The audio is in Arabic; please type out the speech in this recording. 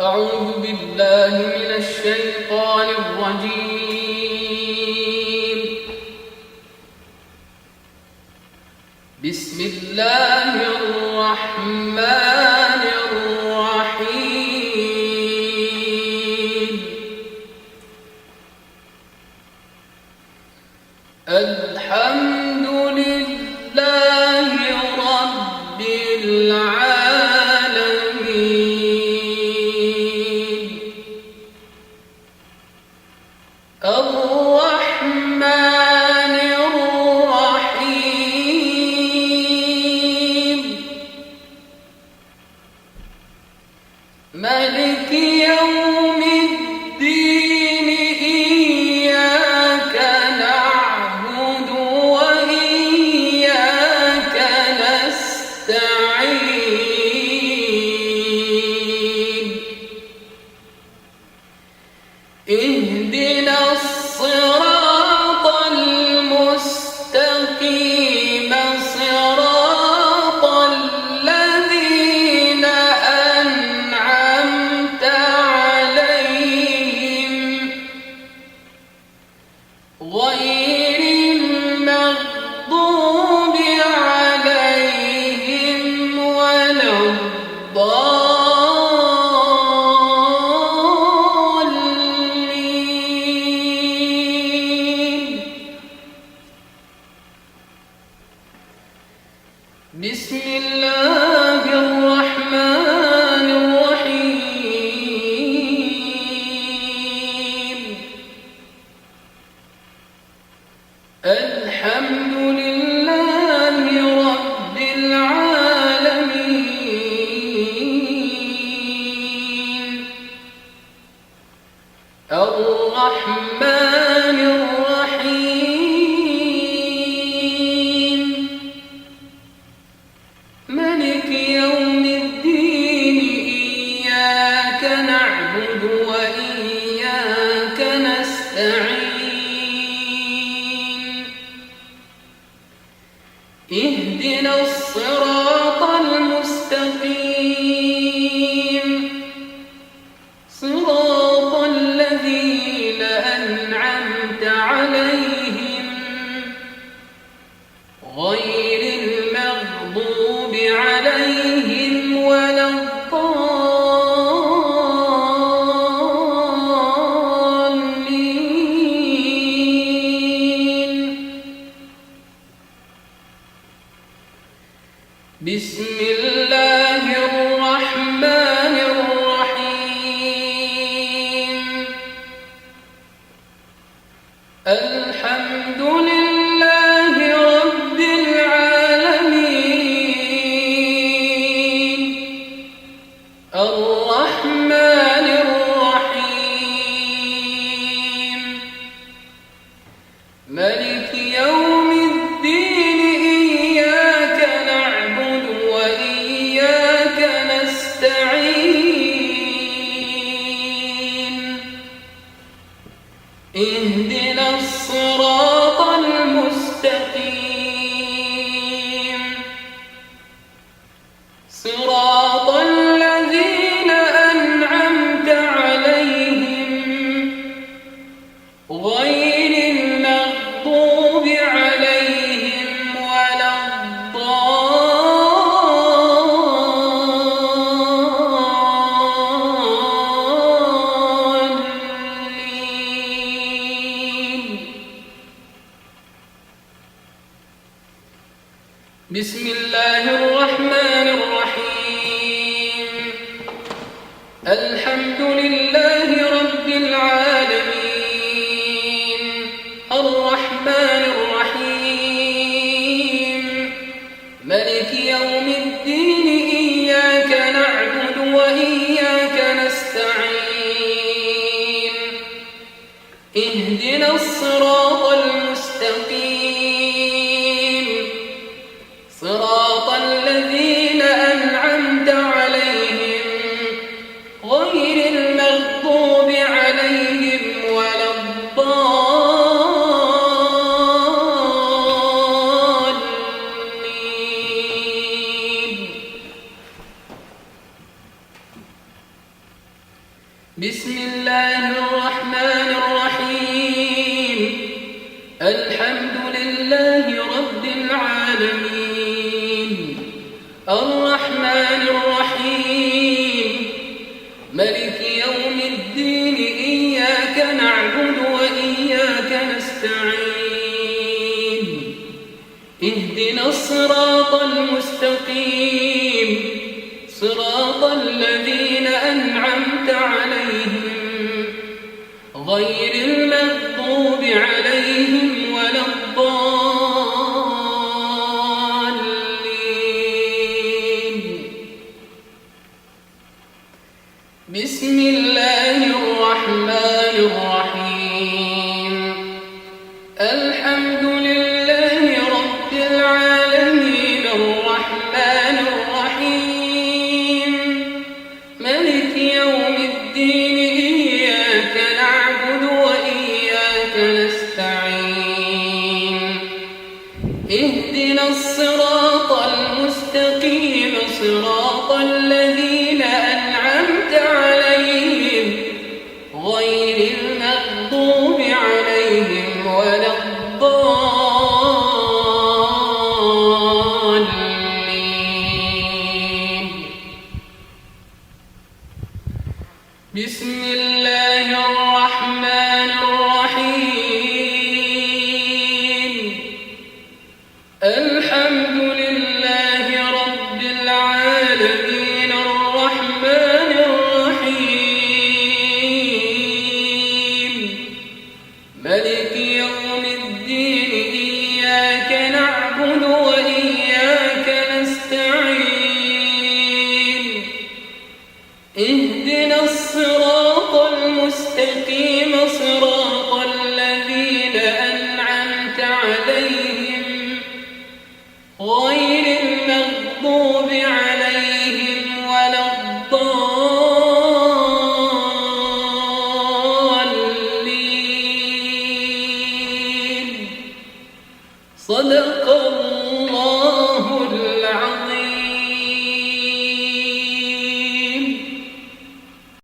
أعوذ بالله من الشيطان الرجيم. بسم الله الرحمن الرحيم. الحمد لله رب العالمين. الرحمن الرحيم. مالك يوم الدين. إياك نعبد وإياك نستعين. اهدنا الصراط المستقيم، صراط الذين أنعمت عليهم غير المغضوب عليهم ولا الضالين. بسم الله الرحمن الرحيم. الحمد لله رب العالمين. الرحمن الرحيم. مالك يوم الدين. إياك نعبد وإياك نستعين. اهدنا الصراط المستقيم، صراط الذين أنعمت عليهم غير المغضوب عليهم ولا الضالين. بسم الله الرحمن الرحيم. الحمد لله رب العالمين. الرحمن الرحيم. مالك يوم الدين. إياك نعبد وإياك نستعين. اهدنا الصراط المستقيم، صراط الذين أنعمت عليهم غير المغضوب عليهم ولا الضالين. بسم الله الرحمن الرحيم. الحمد لله رب العالمين. الرحمن الرحيم. مالك يوم الدين. إياك نعبد وإياك نستعين. اهدنا الصراط المستقيم، صراط الذين أنعمت عليهم غير المغضوب عليهم ولا الضالين. بسم الله الرحمن الرحيم الحمد لله رب العالمين الرحمن الرحيم ملك يوم الدين إياك نعبد وإياك نستعين اهدنا الصراط المستقيم صراط الذين أنعمت عليهم غير المغضوب عليهم ولا الضالين. بسم الله الرحمن الرحيم الحمد لله رب العالمين الرحمن الرحيم ملك يوم الدين إياك نعبد وإياك نستعين اهدنا الصراط المستقيم صراط الذين أنعمت عليهم غير المغضوب عليهم ولا الضالين. بسم الله الرحمن الرحيم الحمد لله رب العالمين الرحمن الرحيم ملك يوم الدين إياك نعبد وإياك نستعين اهدنا الصراط المستقيم صراط الذين أنعمت عليهم غير المغضوب عليهم ولا الضالين. صدق الله